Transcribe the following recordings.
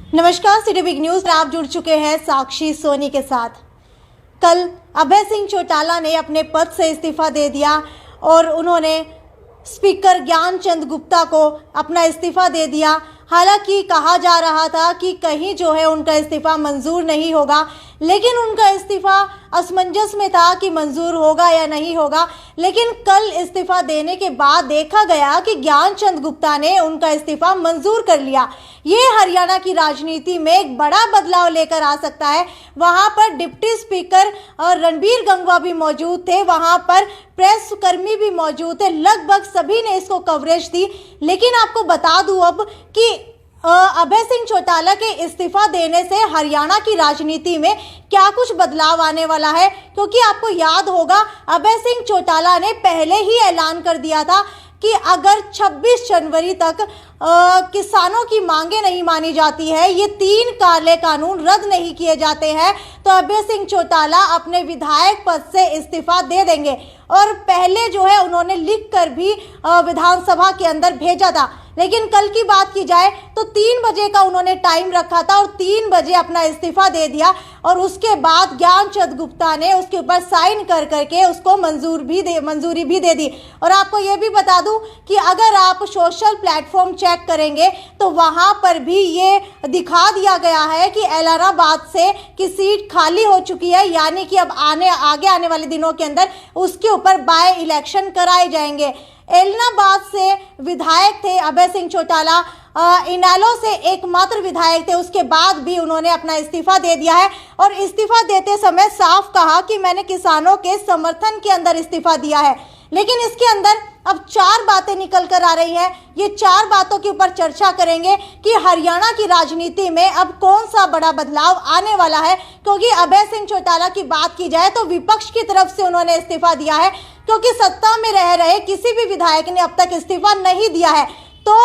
नमस्कार, city big news में आप जुड़ चुके हैं साक्षी सोनी के साथ। कल अभय सिंह चौटाला ने अपने पद से इस्तीफा दे दिया और उन्होंने स्पीकर ज्ञानचंद गुप्ता को अपना इस्तीफा दे दिया। हालांकि कहा जा रहा था कि कहीं जो है उनका इस्तीफा मंजूर नहीं होगा, लेकिन उनका इस्तीफा असमंजस में था कि मंजूर होगा या नहीं होगा। लेकिन कल इस्तीफा देने के बाद देखा गया कि ज्ञानचंद गुप्ता ने उनका इस्तीफा मंजूर कर लिया। ये हरियाणा की राजनीति में एक बड़ा बदलाव लेकर आ सकता है। वहां पर डिप्टी स्पीकर और रणबीर गंगवा भी मौजूद थे, वहां पर प्रेस कर्मी भी मौजूद थे, लगभग सभी ने इसको कवरेज दी। लेकिन आपको बता दूं अब कि अभय सिंह चौटाला के इस्तीफा देने से हरियाणा की राजनीति में क्या कुछ बदलाव आने वाला है, क्योंकि आपको याद होगा अभय सिंह चौटाला ने पहले ही ऐलान कर दिया था कि अगर 26 जनवरी तक किसानों की मांगे नहीं मानी जाती है, ये 3 काले कानून रद्द नहीं किए जाते हैं, तो अभय सिंह चौटाला अपने विधायक पद से इस्तीफा दे देंगे। और पहले जो है उन्होंने लिखकर भी विधानसभा के अंदर भेजा था। लेकिन कल की बात की जाए तो 3 बजे का उन्होंने टाइम रखा था और 3 बजे अपना इस्तीफा दे दिया और उसके बाद ज्ञानचंद गुप्ता ने उसके ऊपर साइन कर करके उसको मंजूरी भी दे दी। और आपको ये भी बता दूं कि अगर आप सोशल प्लेटफॉर्म चेक करेंगे तो वहां पर भी ये दिखा दिया गया है कि एलनाबाद से की सीट खाली हो चुकी है, यानी कि अब आगे आने वाले दिनों के अंदर उसके ऊपर बाय इलेक्शन कराए जाएंगे। एलनाबाद से विधायक थे अभय सिंह चौटाला, इनेलो से एकमात्र विधायक थे, उसके बाद भी उन्होंने अपना इस्तीफा दे दिया है। और इस्तीफा देते समय साफ कहा कि मैंने किसानों के समर्थन के अंदर इस्तीफा दिया है। लेकिन इसके अंदर अब 4 बातें निकल कर आ रही हैं। ये 4 बातों के ऊपर चर्चा करेंगे कि हरियाणा की राजनीति में अब कौन सा बड़ा बदलाव आने वाला है। क्योंकि अभय सिंह चौटाला की बात की जाए तो विपक्ष की तरफ से उन्होंने इस्तीफा दिया है, क्योंकि सत्ता में रह रहे किसी भी विधायक ने अब तक इस्तीफा नहीं दिया है। तो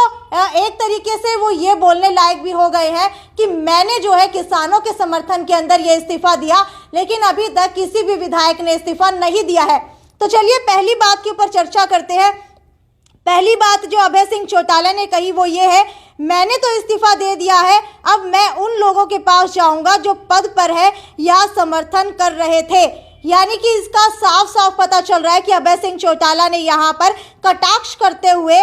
एक तरीके से वो ये बोलने लायक भी हो गए हैं कि मैंने जो है किसानों के समर्थन के अंदर ये इस्तीफा दिया, लेकिन अभी तक किसी भी विधायक ने इस्तीफा नहीं दिया है। तो चलिए पहली बात के ऊपर चर्चा करते हैं। पहली बात जो अभय सिंह चौटाला ने कही वो ये है, मैंने तो इस्तीफा दे दिया है, अब मैं उन लोगों के पास जाऊंगा जो पद पर है या समर्थन कर रहे थे। यानी कि इसका साफ साफ पता चल रहा है कि अभय सिंह चौटाला ने यहाँ पर कटाक्ष करते हुए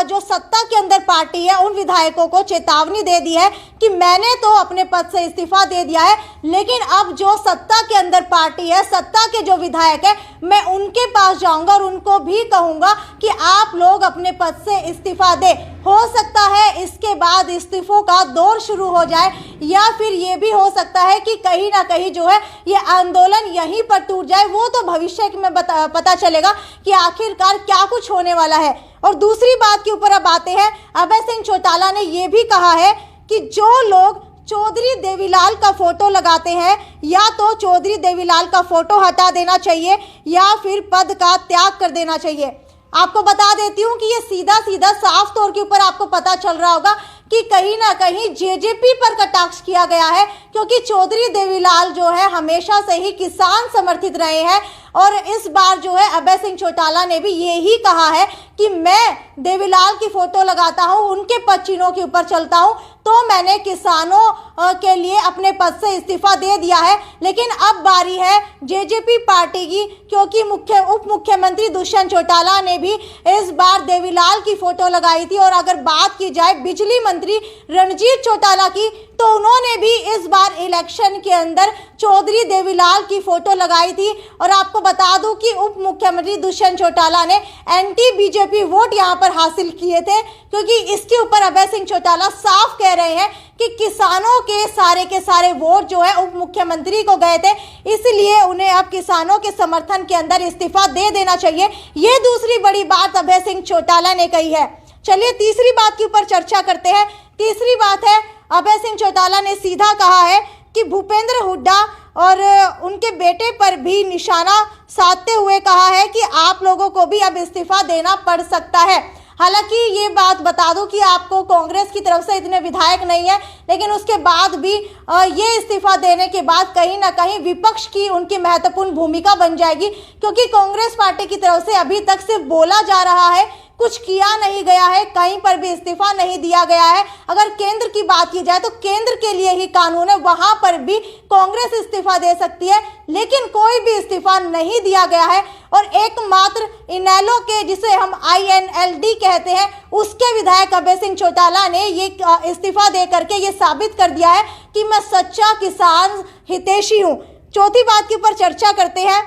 जो सत्ता के अंदर पार्टी है उन विधायकों को चेतावनी दे दी है कि मैंने तो अपने पद से इस्तीफा दे दिया है, लेकिन अब जो सत्ता के अंदर पार्टी है, सत्ता के जो विधायक है, मैं उनके पास जाऊंगा और उनको भी कहूंगा कि आप लोग अपने पद से इस्तीफा दे। हो सकता है इसके बाद इस्तीफों का दौर शुरू हो जाए, या फिर ये भी हो सकता है कि कहीं ना कहीं जो है ये आंदोलन यहीं पर टूट जाए। वो तो भविष्य में पता चलेगा कि आखिरकार क्या कुछ होने वाला है। और दूसरी बात के ऊपर अब आते हैं, अभय सिंह चौटाला ने ये भी कहा है कि जो लोग चौधरी देवीलाल का फोटो लगाते हैं, या तो चौधरी देवीलाल का फोटो हटा देना चाहिए या फिर पद का त्याग कर देना चाहिए। आपको बता देती हूँ कि ये सीधा सीधा साफ तौर के ऊपर आपको पता चल रहा होगा कि कहीं ना कहीं जेजेपी पर कटाक्ष किया गया है, क्योंकि चौधरी देवीलाल जो है हमेशा से ही किसान समर्थित रहे हैं। और इस बार जो है अभय सिंह चौटाला ने भी यही कहा है कि मैं देवीलाल की फोटो लगाता हूं, उनके पद चिन्हों के ऊपर चलता हूं, तो मैंने किसानों के लिए अपने पद से इस्तीफा दे दिया है। लेकिन अब बारी है जेजेपी पार्टी की, क्योंकि उप मुख्यमंत्री दुष्यंत चौटाला ने भी इस बार देवीलाल की फोटो लगाई थी। और अगर बात की जाए बिजली मंत्री रणजीत चौटाला की, तो उन्होंने भी इस बार इलेक्शन के अंदर चौधरी देवीलाल की फोटो लगाई थी। और आपको बता दूं कि उप मुख्यमंत्री दुष्यंत चौटाला ने एंटी बीजेपी वोट यहां पर हासिल किए थे, क्योंकि इसके ऊपर अभय सिंह चौटाला साफ कह रहे हैं कि किसानों के सारे वोट जो है उप मुख्यमंत्री को गए थे, इसलिए उन्हें अब किसानों के समर्थन के अंदर इस्तीफा दे देना चाहिए। ये दूसरी बड़ी बात अभय सिंह चौटाला ने कही है। चलिए तीसरी बात के ऊपर चर्चा करते हैं। तीसरी बात है, अभय सिंह चौटाला ने सीधा कहा है कि भूपेंद्र हुड्डा और उनके बेटे पर भी निशाना साधते हुए कहा है कि आप लोगों को भी अब इस्तीफा देना पड़ सकता है। हालांकि ये बात बता दूं कि आपको कांग्रेस की तरफ से इतने विधायक नहीं है, लेकिन उसके बाद भी ये इस्तीफा देने के बाद कहीं ना कहीं विपक्ष की उनकी महत्वपूर्ण भूमिका बन जाएगी, क्योंकि कांग्रेस पार्टी की तरफ से अभी तक सिर्फ बोला जा रहा है कुछ किया नहीं गया है, कहीं पर भी इस्तीफा नहीं दिया गया है। अगर केंद्र की बात की जाए तो केंद्र के लिए ही कानून है, वहां पर भी कांग्रेस इस्तीफा दे सकती है, लेकिन कोई भी इस्तीफा नहीं दिया गया है। और एकमात्र इनेलो के, जिसे हम INLD कहते हैं, उसके विधायक अभय सिंह चौटाला ने ये इस्तीफा दे करके ये साबित कर दिया है कि मैं सच्चा किसान हितैषी हूं। चौथी बात के ऊपर चर्चा करते हैं।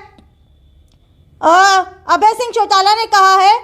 अभय सिंह चौटाला ने कहा है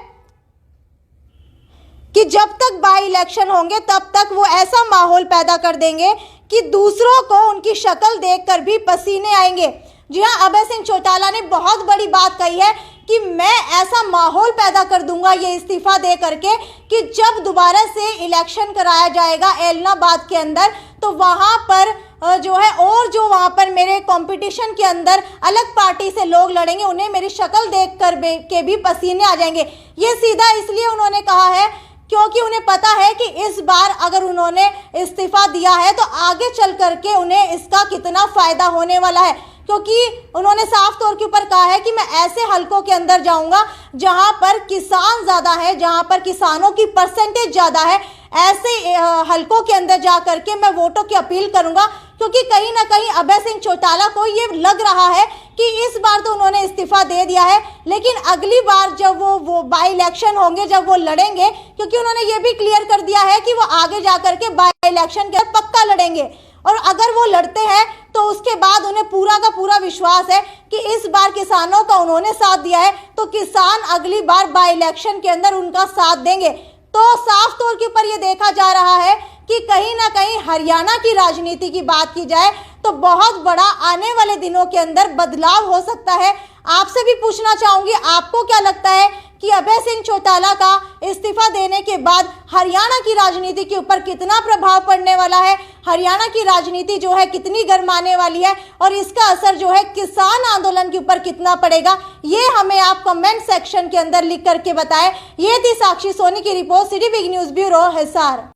कि जब तक बाई इलेक्शन होंगे तब तक वो ऐसा माहौल पैदा कर देंगे कि दूसरों को उनकी शक्ल देखकर भी पसीने आएंगे। जी हां, अभय सिंह चौटाला ने बहुत बड़ी बात कही है कि मैं ऐसा माहौल पैदा कर दूंगा ये इस्तीफा दे करके कि जब दोबारा से इलेक्शन कराया जाएगा एलनाबाद के अंदर, तो वहां पर जो है, और जो वहां पर मेरे कंपटीशन के अंदर अलग पार्टी से लोग लड़ेंगे, उन्हें मेरी शक्ल देख कर के भी पसीने आ जाएंगे। ये सीधा इसलिए उन्होंने कहा है क्योंकि उन्हें पता है कि इस बार अगर उन्होंने इस्तीफा दिया है तो आगे चल करके उन्हें इसका कितना फायदा होने वाला है। क्योंकि उन्होंने साफ तौर के ऊपर कहा है कि मैं ऐसे हलकों के अंदर जाऊंगा जहां पर किसान ज्यादा है, जहां पर किसानों की परसेंटेज ज्यादा है, ऐसे हलकों के अंदर जा करके मैं वोटों की अपील करूंगा। क्योंकि कहीं ना कहीं अभय सिंह चौटाला को ये लग रहा है कि इस बार तो उन्होंने इस्तीफा दे दिया है, लेकिन अगली बार जब वो बाई इलेक्शन होंगे, जब वो लड़ेंगे, क्योंकि उन्होंने ये भी क्लियर कर दिया है कि वो आगे जाकर के बाई इलेक्शन के पक्का लड़ेंगे, और अगर वो लड़ते हैं तो उसके बाद उन्हें पूरा का पूरा विश्वास है कि इस बार किसानों का उन्होंने साथ दिया है तो किसान अगली बार बाई इलेक्शन के अंदर उनका साथ देंगे। तो साफ तौर के ऊपर ये देखा जा रहा है कि कहीं ना कहीं हरियाणा की राजनीति की बात की जाए तो बहुत बड़ा आने वाले दिनों के अंदर बदलाव हो सकता है। आपसे भी पूछना चाहूंगी, आपको क्या लगता है कि अभय सिंह चौटाला का इस्तीफा देने के बाद हरियाणा की राजनीति के ऊपर कितना प्रभाव पड़ने वाला है, हरियाणा की राजनीति जो है कितनी गर्माने वाली है, और इसका असर जो है किसान आंदोलन के ऊपर कितना पड़ेगा, ये हमें आप कमेंट सेक्शन के अंदर लिख करके बताएं। ये थी साक्षी सोनी की report, city big news bureau, Hisar.